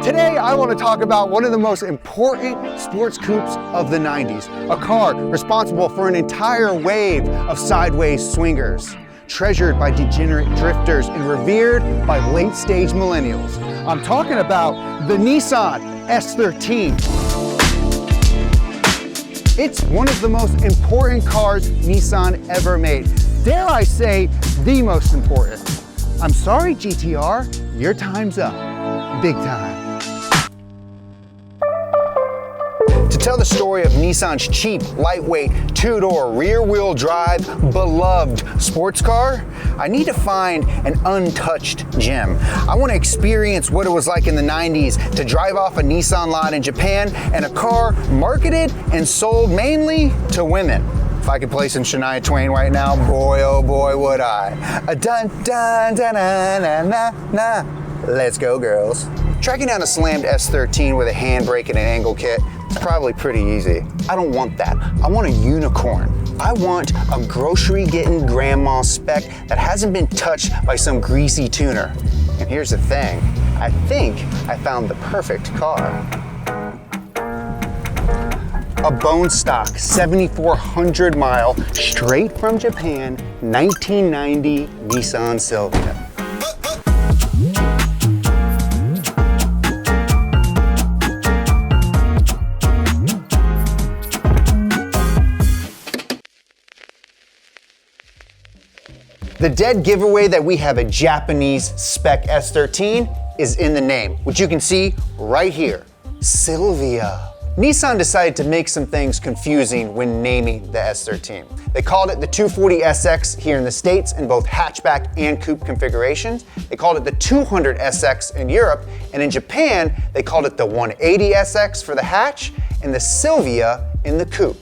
Today, I want to talk about one of the most important sports coupes of the 90s, a car responsible for an entire wave of sideways swingers, treasured by degenerate drifters and revered by late-stage millennials. I'm talking about the Nissan S13. It's one of the most important cars Nissan ever made. Dare I say, the most important. I'm sorry, GTR, your time's up. Big time. To tell the story of Nissan's cheap, lightweight, two-door, rear-wheel drive, beloved sports car, I need to find an untouched gem. I want to experience what it was like in the 90s to drive off a Nissan lot in Japan and a car marketed and sold mainly to women. If I could play some Shania Twain right now, boy, oh boy, would I. A dun dun dun dun na na na. Let's go, girls. Tracking down a slammed S13 with a handbrake and an angle kit, it's probably pretty easy. I don't want that. I want a unicorn. I want a grocery-getting grandma spec that hasn't been touched by some greasy tuner. And here's the thing, I think I found the perfect car. A bone stock, 7,400 mile, straight from Japan, 1990 Nissan Silvia. The dead giveaway that we have a Japanese spec S13 is in the name, which you can see right here, Silvia. Nissan decided to make some things confusing when naming the S13. They called it the 240SX here in the States in both hatchback and coupe configurations. They called it the 200SX in Europe, and in Japan, they called it the 180SX for the hatch and the Silvia in the coupe.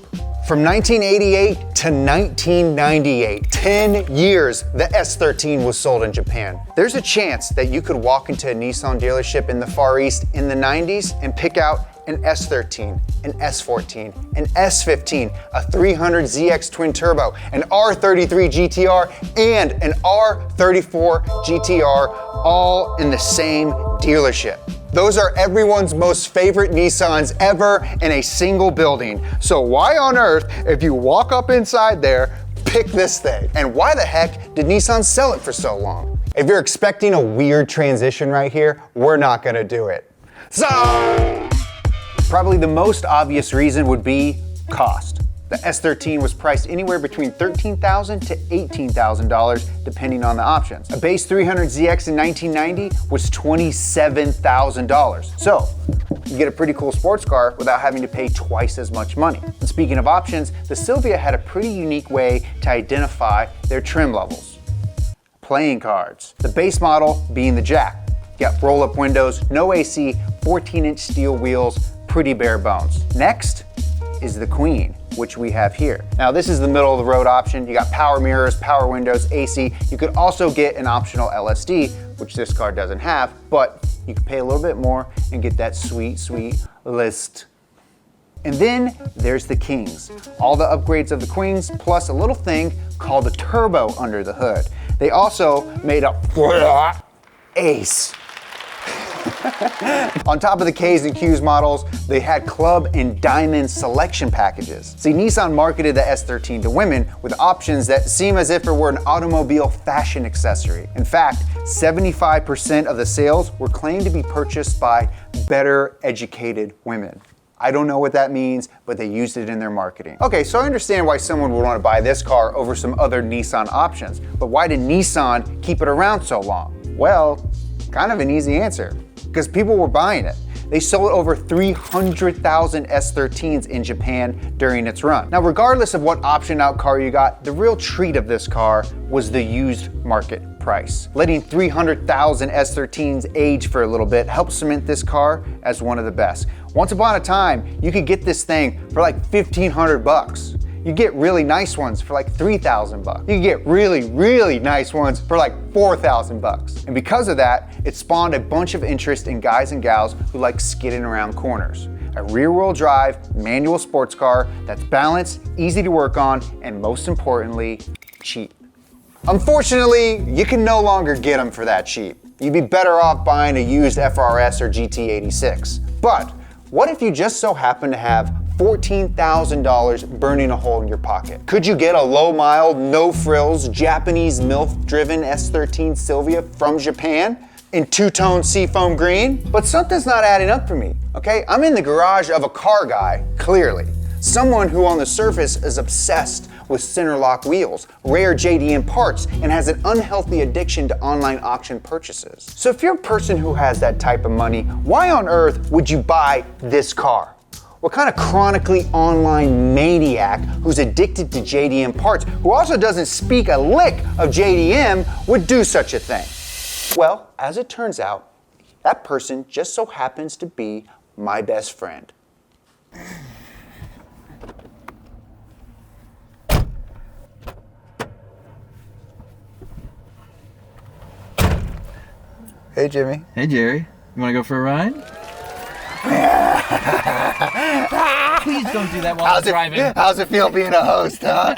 From 1988 to 1998, 10 years, the S13 was sold in Japan. There's a chance that you could walk into a Nissan dealership in the Far East in the 90s and pick out an S13, an S14, an S15, a 300ZX twin turbo, an R33 GTR, and an R34 GTR, all in the same dealership. Those are everyone's most favorite Nissans ever in a single building. So why on earth, if you walk up inside there, pick this thing? And why the heck did Nissan sell it for so long? If you're expecting a weird transition right here, we're not gonna do it. So, probably the most obvious reason would be cost. The S13 was priced anywhere between $13,000 to $18,000 depending on the options. A base 300ZX in 1990 was $27,000. So you get a pretty cool sports car without having to pay twice as much money. And speaking of options, the Silvia had a pretty unique way to identify their trim levels. Playing cards. The base model being the Jack. You got roll-up windows, no AC, 14-inch steel wheels, pretty bare bones. Next is the Queen, which we have here. Now this is the middle of the road option. You got power mirrors, power windows, AC. You could also get an optional LSD, which this car doesn't have, but you can pay a little bit more and get that sweet, sweet list. And then there's the Kings. All the upgrades of the Queens, plus a little thing called a turbo under the hood. They also made a ace. On top of the K's and Q's models, they had club and diamond selection packages. See, Nissan marketed the S13 to women with options that seem as if it were an automobile fashion accessory. In fact, 75% of the sales were claimed to be purchased by better educated women. I don't know what that means, but they used it in their marketing. Okay, so I understand why someone would want to buy this car over some other Nissan options, but why did Nissan keep it around so long? Well, kind of an easy answer. Because people were buying it. They sold over 300,000 S13s in Japan during its run. Now, regardless of what option out car you got, the real treat of this car was the used market price. Letting 300,000 S13s age for a little bit helped cement this car as one of the best. Once upon a time, you could get this thing for like 1,500 bucks. You get really nice ones for like 3,000 bucks. You can get really, really nice ones for like 4,000 bucks. And because of that, it spawned a bunch of interest in guys and gals who like skidding around corners. A rear-wheel drive, manual sports car that's balanced, easy to work on, and most importantly, cheap. Unfortunately, you can no longer get them for that cheap. you'd be better off buying a used FRS or GT86. But what if you just so happen to have $14,000 burning a hole in your pocket? Could you get a low-mile, no-frills, Japanese MILF-driven S13 Silvia from Japan in two-tone seafoam green? But something's not adding up for me, okay? I'm in the garage of a car guy, clearly. Someone who on the surface is obsessed with center lock wheels, rare JDM parts, and has an unhealthy addiction to online auction purchases. So if you're a person who has that type of money, why on earth would you buy this car? What kind of chronically online maniac who's addicted to JDM parts, who also doesn't speak a lick of JDM, would do such a thing? Well, as it turns out, that person just so happens to be my best friend. Hey, Jimmy. Hey, Jerry. You want to go for a ride? Please don't do that while I'm driving. How's it feel being a host, huh?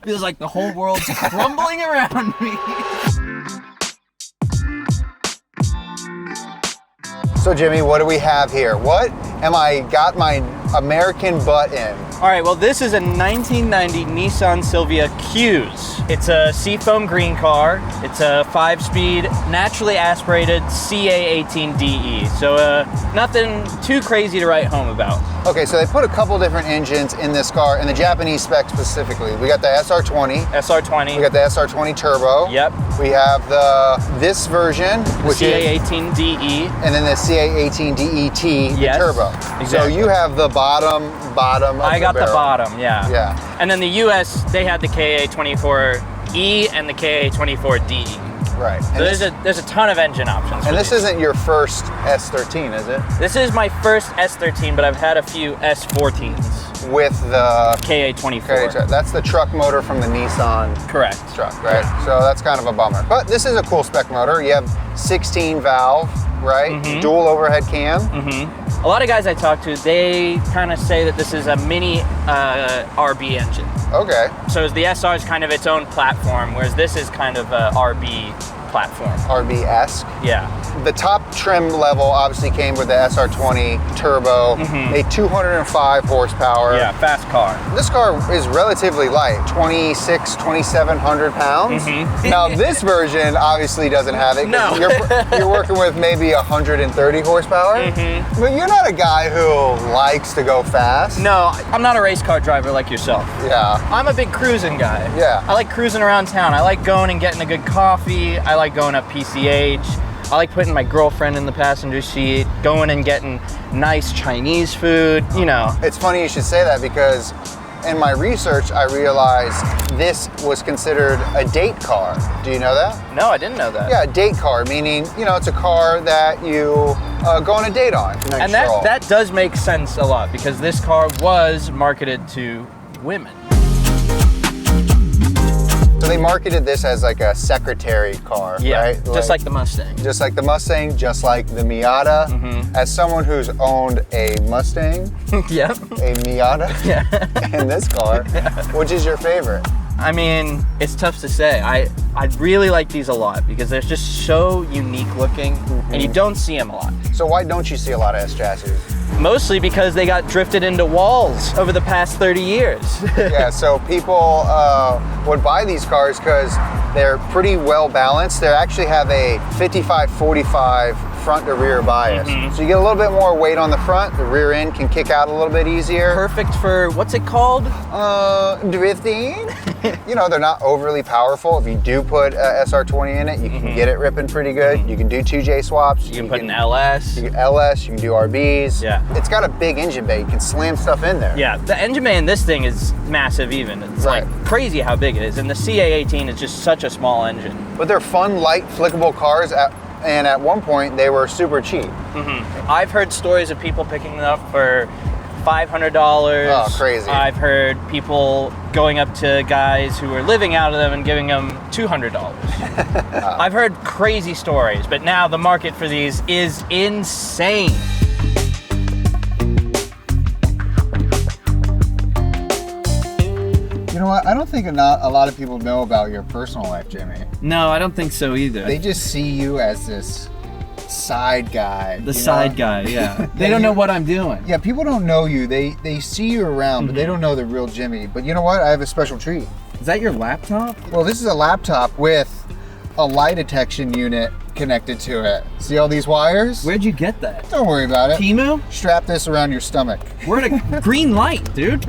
Feels like the whole world's crumbling around me. So, Jimmy, what do we have here? What am I got my American butt in? All right, well, this is a 1990 Nissan Silvia Q's. It's a seafoam green car. It's a 5-speed, naturally aspirated CA18DE. So nothing too crazy to write home about. Okay, so they put a couple different engines in this car, in the Japanese spec specifically. We got the SR20. SR20. We got the SR20 Turbo. Yep. We have this version, which is CA18DE. and then the CA18DET, the Yes, Turbo. exactly. So you have the bottom of I got the barrel. bottom, yeah. Yeah. And then the US, they had the KA24E and the KA24DE. Right. So there's a ton of engine options. And this isn't your first S13, is it? This is my first S13, but I've had a few S14s. With the KA24. that's the truck motor from the Nissan Correct. truck, right? So that's kind of a bummer. But this is a cool spec motor. You have 16 valve, right? Mm-hmm. Dual overhead cam. Mm-hmm. A lot of guys I talk to, they kind of say that this is a mini RB engine. Okay. So the SR is kind of its own platform, whereas this is kind of a RB platform. RB-esque. Yeah. The top trim level obviously came with the SR20 Turbo, a 205 horsepower. Yeah, fast car. This car is relatively light, 2,700 pounds. Now this version obviously doesn't have it. No. You're working with maybe 130 horsepower. But you're not a guy who likes to go fast. No, I'm not a race car driver like yourself. Yeah. I'm a big cruising guy. Yeah. I like cruising around town. I like going and getting a good coffee. I like going up PCH. I like putting my girlfriend in the passenger seat, going and getting nice Chinese food, you know. It's funny you should say that because in my research, I realized this was considered a date car. Do you know that? No, I didn't know that. Yeah, a date car, meaning, you know, it's a car that you go on a date on. And that does make sense a lot because this car was marketed to women. So they marketed this as like a secretary car, Yeah, right? just like the Mustang. Just like the Mustang, just like the Miata. As someone who's owned a Mustang, Yep. a Miata, and this car, which is your favorite? I mean, it's tough to say. I really like these a lot because they're just so unique looking and you don't see them a lot. So why don't you see a lot of S chassis? Mostly because they got drifted into walls over the past 30 years. Yeah, so people would buy these cars because they're pretty well balanced. They actually have a 55-45 front to rear bias. So you get a little bit more weight on the front. The rear end can kick out a little bit easier. Perfect for, what's it called? Drifting. You know, they're not overly powerful. If you do put a SR20 in it, you can get it ripping pretty good. You can do 2J swaps. You can put an LS. You can LS, you can do RBs. Yeah. It's got a big engine bay. You can slam stuff in there. Yeah, the engine bay in this thing is massive even. It's Right. like crazy how big it is. And the CA18 is just such a small engine. But they're fun, light, flickable cars, and at one point they were super cheap. I've heard stories of people picking them up for $500. Oh, crazy. I've heard people going up to guys who are living out of them and giving them $200. I've heard crazy stories, but now the market for these is insane. You know what? I don't think a lot of people know about your personal life, Jimmy. No, I don't think so either. They just see you as this side guy. The side guy, yeah. They don't know what I'm doing. Yeah, people don't know you. They see you around, but they don't know the real Jimmy. But you know what? I have a special treat. Is that your laptop? Well, this is a laptop with a lie detection unit connected to it. See all these wires? Where'd you get that? Don't worry about it. Temu? Strap this around your stomach. We're at a green light, dude.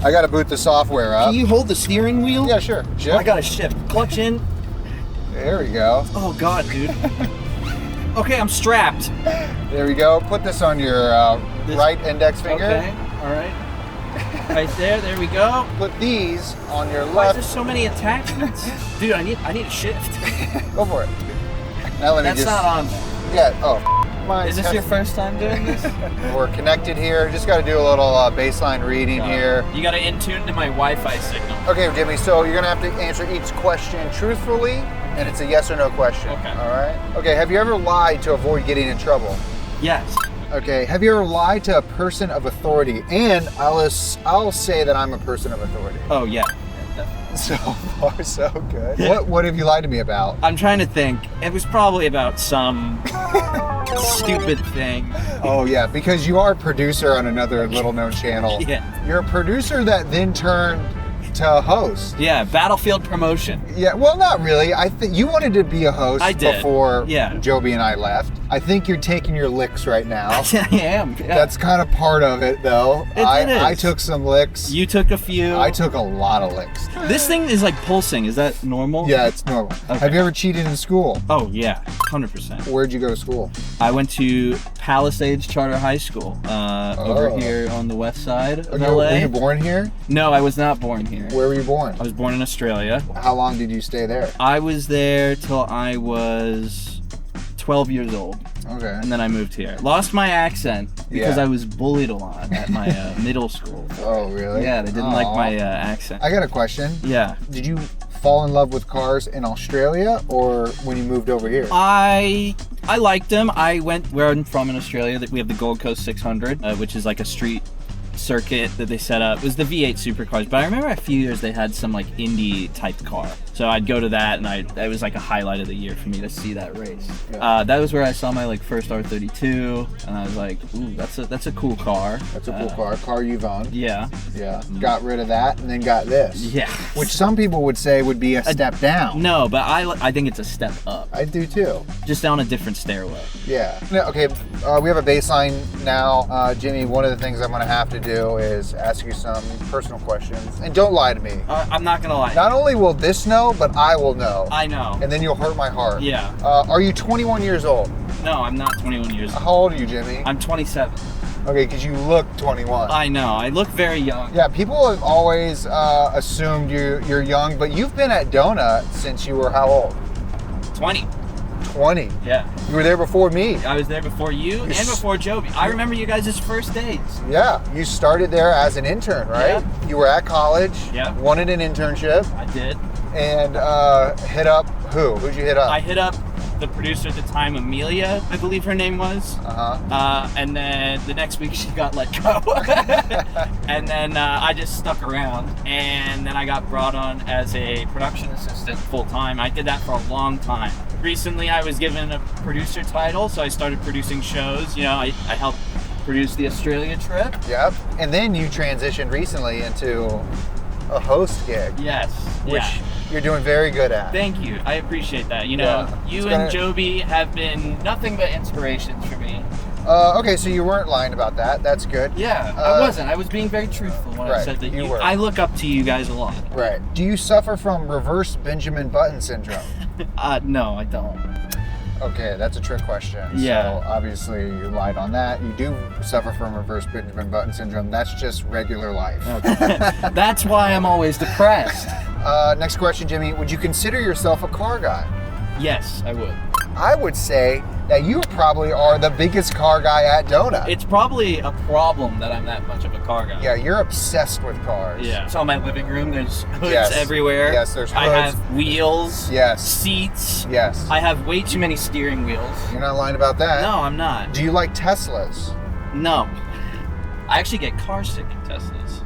I gotta boot the software up. Can you hold the steering wheel? Yeah, sure. Shift. I gotta shift. Clutch in. There we go. Oh, God, dude. Okay, I'm strapped. There we go. Put this on your right index finger. Okay, all right. Right there we go. Put these on your Why is left. there so many attachments? Dude, I need a shift. Go for it. Now let me That's not on there. Yeah. Oh. Is this your first time doing this? We're connected here. Just got to do a little baseline reading here. You got to in tune to my Wi-Fi signal. Okay, Jimmy. So you're gonna have to answer each question truthfully, and it's a yes or no question. Okay. All right. Okay. Have you ever lied to avoid getting in trouble? Yes. Okay. Have you ever lied to a person of authority? And I'll say that I'm a person of authority. Oh yeah. So far, so good. What have you lied to me about? I'm trying to think. It was probably about some stupid thing. Oh yeah, because you are a producer on another little-known channel. Yeah. You're a producer that then turned to host. Yeah, Battlefield promotion. Yeah, well, not really. I think you wanted to be a host I did. before Yeah. Joby and I left. I think you're taking your licks right now. I am. Yeah. That's kind of part of it, though. It is. I took some licks. You took a few. I took a lot of licks. This thing is like pulsing. Is that normal? Yeah, it's normal. Okay. Have you ever cheated in school? Oh yeah, 100%. Where'd you go to school? I went to Palisades Charter High School over Oh. here on the west side of Okay, LA. were you born here? No, I was not born here. Where were you born? I was born in Australia. How long did you stay there? I was there till I was 12 years old, Okay. and then I moved here. Lost my accent because Yeah. I was bullied a lot at my middle school. Oh, really? Yeah, they didn't like Aw. my accent. I got a question. Yeah. Did you fall in love with cars in Australia or when you moved over here? I liked them. I went where I'm from in Australia. That we have the Gold Coast 600, which is like a street circuit that they set up. It was the V8 supercars, but I remember a few years they had some like Indy type car. So I'd go to that, and it was like a highlight of the year for me to see that race. Yeah. That was where I saw my like first R32, and I was like, ooh, that's a cool car. That's a cool car you've owned. Yeah. Yeah. Got rid of that and then got this. Yeah. Which some people would say would be a step down. No, but I think it's a step up, I do too. just on a different stairway. Yeah. No, okay, we have a baseline now. Jimmy, one of the things I'm going to have to do is ask you some personal questions. And don't lie to me. I'm not gonna lie. Not only will this know, but I will know. I know. And then you'll hurt my heart. Yeah. Are you 21 years old? No, I'm not 21 years old. How old are you, Jimmy? I'm 27. Okay, because you look 21. I know. I look very young. Yeah, people have always assumed you're young, but you've been at Donut since you were how old? 20. 20. Yeah. You were there before me. I was there before you and before Joby. I remember you guys' first dates. Yeah, you started there as an intern, right? Yeah. You were at college, Yeah. wanted an internship, I did. and hit up who? Who'd you hit up? I hit up the producer at the time, Amelia, I believe her name was. Uh-huh. And then the next week she got let go. And then I just stuck around. And then I got brought on as a production assistant full time. I did that for a long time. Recently I was given a producer title, so I started producing shows. You know, I helped produce the Australia trip. Yep. And then you transitioned recently into a host gig, Yes. which Yeah. you're doing very good at. Thank you. I appreciate that. You know, Yeah. you It's and gonna- Joby have been nothing but inspirations for me. Okay, so you weren't lying about that. That's good. Yeah, I wasn't. I was being very truthful when I right, said that you were. I look up to you guys a lot. Right. Do you suffer from reverse Benjamin Button syndrome? No, I don't. Okay, that's a trick question. Yeah. So obviously you lied on that. You do suffer from reverse Benjamin Button syndrome. That's just regular life. That's why I'm always depressed. Next question, Jimmy. Would you consider yourself a car guy? Yes, I would. I would say that you probably are the biggest car guy at Donut. It's probably a problem that I'm that much of a car guy. Yeah, you're obsessed with cars. Yeah. So in my living room, there's hoods Yes. everywhere. Yes, there's I hoods. have wheels. Yes. Seats. Yes. I have way too many steering wheels. You're not lying about that. No, I'm not. Do you like Teslas? No. I actually get car sick in Teslas.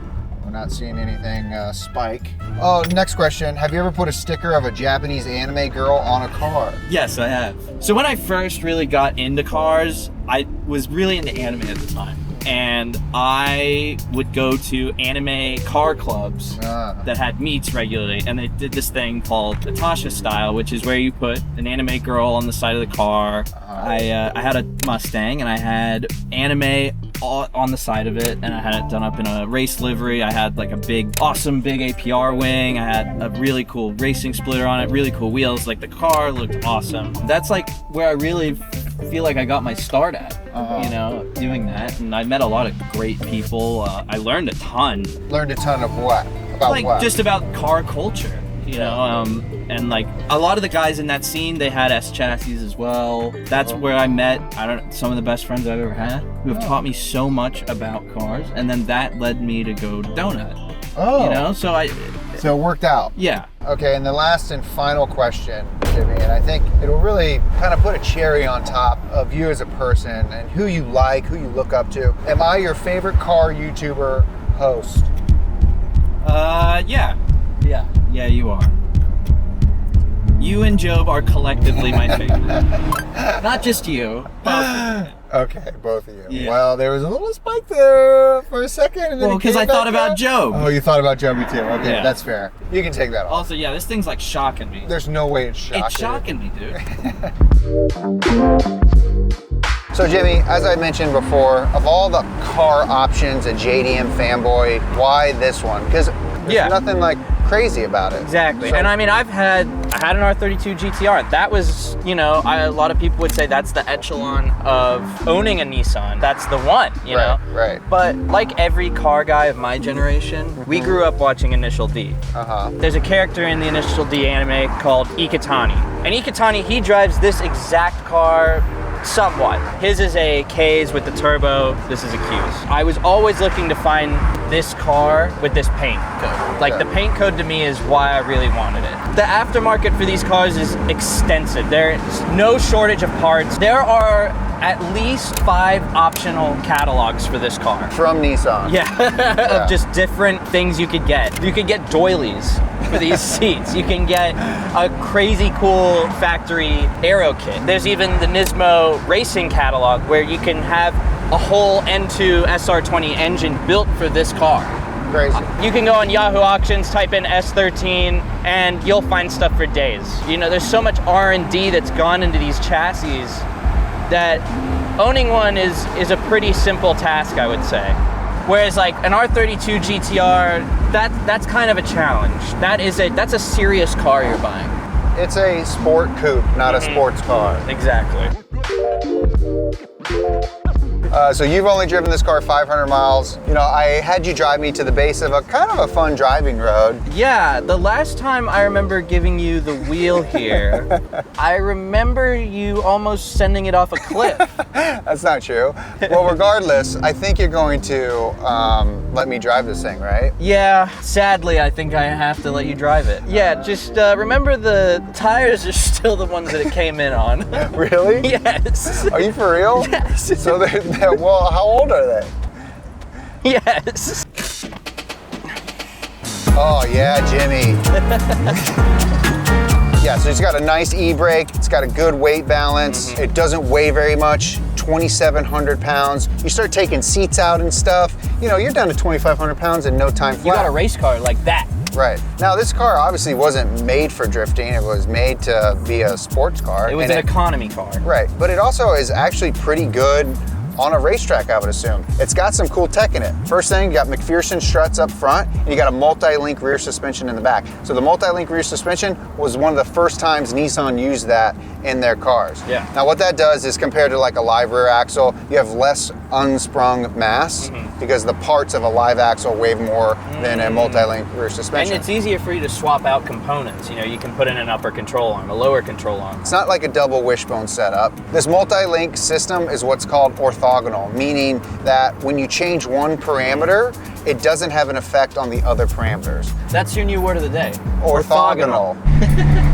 not seeing anything spike. Oh, next question. Have you ever put a sticker of a Japanese anime girl on a car? Yes, I have. So when I first really got into cars, I was really into anime at the time. And I would go to anime car clubs that had meets regularly, and they did this thing called Natasha style, which is where you put an anime girl on the side of the car. I had a Mustang, and I had anime on the side of it, and I had it done up in a race livery. I had like a awesome big APR wing. I had a really cool racing splitter on it, really cool wheels. Like the car looked awesome. That's like where I really feel like I got my start at, you know, doing that. And I met a lot of great people. I learned a ton. Learned a ton of what? About like what? just about car culture, you know. And like a lot of the guys in that scene, they had S chassis as well. That's where I met some of the best friends I've ever had, who have taught me so much about cars. And then that led me to go to Donut. Oh. You know, so it worked out. Yeah. Okay, and the last and final question, Jimmy, and I think it'll really kind of put a cherry on top of you as a person and who you like, who you look up to. Am I your favorite car YouTuber host? Yeah, you are. You and Job are collectively my favorite. Not just you. Okay, both of you. Yeah. Well, there was a little spike there for a second. And then Well, because I thought about Job. Oh, you thought about Joby too. Okay, Yeah. that's fair. You can take that off. Also, yeah, this thing's like shocking me. There's no way it's shocking. It's shocking me, dude. So Jimmy, as I mentioned before, of all the car options, a JDM fanboy, why this one? Because there's nothing like crazy about it. Exactly. So, And I mean, I had an R32 GTR. That was, you know, a lot of people would say that's the echelon of owning a Nissan. That's the one, you know? Right. But like every car guy of my generation, we grew up watching Initial D. There's a character in the Initial D anime called Ikitani. And Ikitani, he drives this exact car somewhat. His is a K's with the turbo. This is a Q's. I was always looking to find this car with this paint code. Like the paint code to me is why I really wanted it. The aftermarket for these cars is extensive. There's no shortage of parts. There are at least 5 optional catalogs for this car. From Nissan. Yeah, of just different things you could get. You could get doilies for these seats. You can get a crazy cool factory aero kit. There's even the Nismo racing catalog where you can have a whole N2 SR20 engine built for this car. Crazy. You can go on Yahoo Auctions, type in S13, and you'll find stuff for days. You know, there's so much R&D that's gone into these chassis that owning one is a pretty simple task, I would say. Whereas like an R32 GTR, that's kind of a challenge. That's a serious car you're buying. It's a sport coupe, not a sports car. Exactly. So you've only driven this car 500 miles. You know, I had you drive me to the base of a kind of a fun driving road. Yeah, the last time I remember giving you the wheel here, I remember you almost sending it off a cliff. That's not true. Well, regardless, I think you're going to let me drive this thing, right? Yeah, sadly, I think I have to let you drive it. Yeah, just remember the tires are still the ones that it came in on. Really? Yes. Are you for real? Yes. So well, how old are they? Yes. Oh yeah, Jimmy. Yeah, so it's got a nice e-brake. It's got a good weight balance. It doesn't weigh very much, 2,700 pounds. You start taking seats out and stuff, you know, you're down to 2,500 pounds in no time flat. You got a race car like that. Right. Now, this car obviously wasn't made for drifting. It was made to be a sports car. It was an economy car. Right, but it also is actually pretty good on a racetrack, I would assume. It's got some cool tech in it. First thing, you got McPherson struts up front, and you got a multi-link rear suspension in the back. So the multi-link rear suspension was one of the first times Nissan used that in their cars. Yeah. Now what that does is compared to like a live rear axle, you have less unsprung mass because the parts of a live axle weigh more than a multi-link rear suspension. And it's easier for you to swap out components. You know, you can put in an upper control arm, a lower control arm. It's not like a double wishbone setup. This multi-link system is what's called orthogonal, meaning that when you change one parameter, it doesn't have an effect on the other parameters. That's your new word of the day. Orthogonal.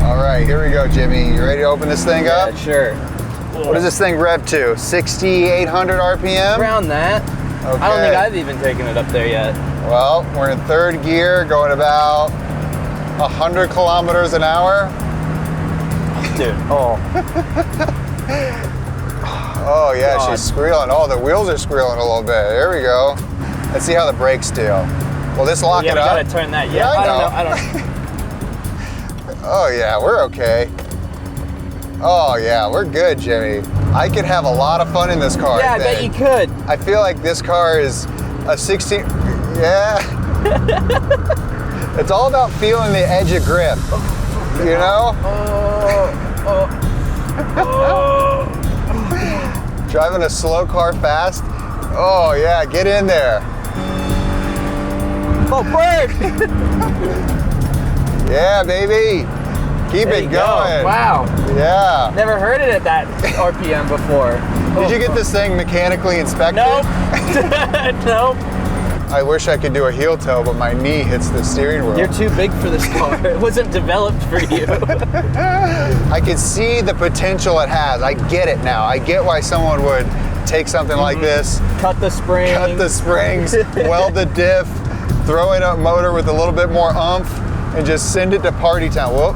All right, here we go, Jimmy. You ready to open this thing up? Yeah, sure. What does this thing rev to? 6,800 RPM? Around that. I don't think I've even taken it up there yet. Well, we're in third gear, going about 100 kilometers an hour. Dude, oh. Oh yeah, God. she's squealing. Oh, the wheels are squealing a little bit. There we go. Let's see how the brakes do. Will this lock Yeah, it we up? gotta turn that. Yeah, I know. I don't know. Oh yeah, we're okay. Oh yeah, we're good, Jimmy. I could have a lot of fun in this car. Yeah, I bet you could. I feel like this car is a 16. Yeah. It's all about feeling the edge of grip. You know? Driving a slow car fast. Oh yeah, get in there. Oh, bird! Yeah, baby. Keep There it you go. going. Wow. Yeah. Never heard it at that RPM before. Did you get this thing mechanically inspected? Nope. Nope. I wish I could do a heel toe, but my knee hits the steering wheel. You're too big for this car. It wasn't developed for you. I can see the potential it has. I get it now. I get why someone would take something like this, Cut the springs. cut the springs, weld the diff, throw in a motor with a little bit more oomph, and just send it to party town. Whoop.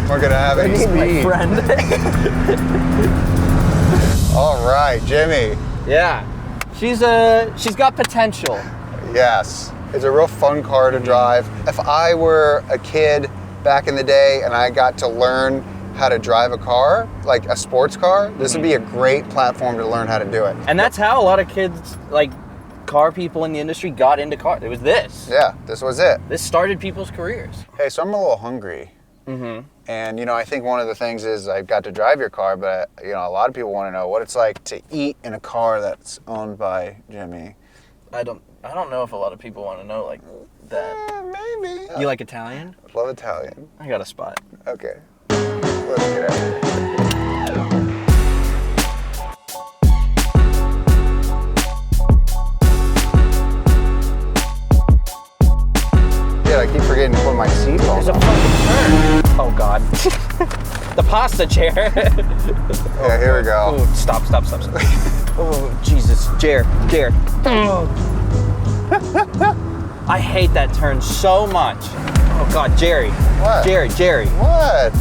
We're gonna have any My speed. friend. All right, Jimmy. Yeah. She's got potential. Yes, it's a real fun car to drive. If I were a kid back in the day and I got to learn how to drive a car, like a sports car, this would be a great platform to learn how to do it. And that's how a lot of kids, like car people in the industry, got into cars. It was this. Yeah, this was it. This started people's careers. Hey, so I'm a little hungry. And you know, I think one of the things is I got to drive your car, but you know, a lot of people want to know what it's like to eat in a car that's owned by Jimmy. I don't know if a lot of people want to know like that. Maybe. You like Italian? Love Italian. I got a spot. Okay. Let's get out of here. I keep forgetting to put my seatbelt There's a on. fucking turn. Oh God. The pasta chair. Yeah, here we go. Oh, stop. Oh, Jesus. Jared. I hate that turn so much. Oh God, Jerry. What? Jerry. What?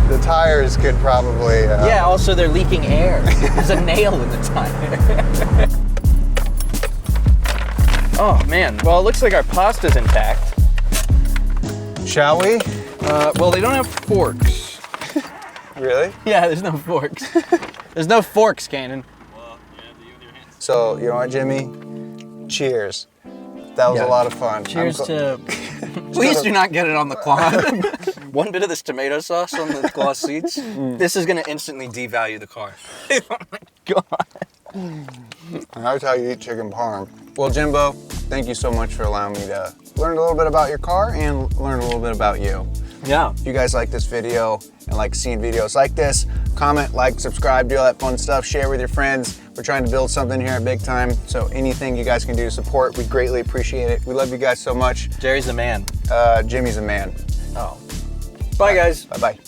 The tires could probably... Yeah, also they're leaking air. There's a nail in the tire. Oh man, well it looks like our pasta's intact. Shall we? Well they don't have forks. Really? Yeah, there's no forks. There's no forks, Cannon. So, you know what, Jimmy? Cheers. That was a lot of fun. Cheers to... Please do not get it on the cloth. One bit of this tomato sauce on the cloth seats. This is gonna instantly devalue the car. Oh my God. That's how you eat chicken parm. Well, Jimbo, thank you so much for allowing me to learn a little bit about your car and learn a little bit about you. Yeah. If you guys like this video and like seeing videos like this, comment, like, subscribe, do all that fun stuff, share with your friends. We're trying to build something here at BigTime, so anything you guys can do to support, we greatly appreciate it. We love you guys so much. Jerry's the man. Jimmy's a man. Oh. Bye guys. Bye-bye.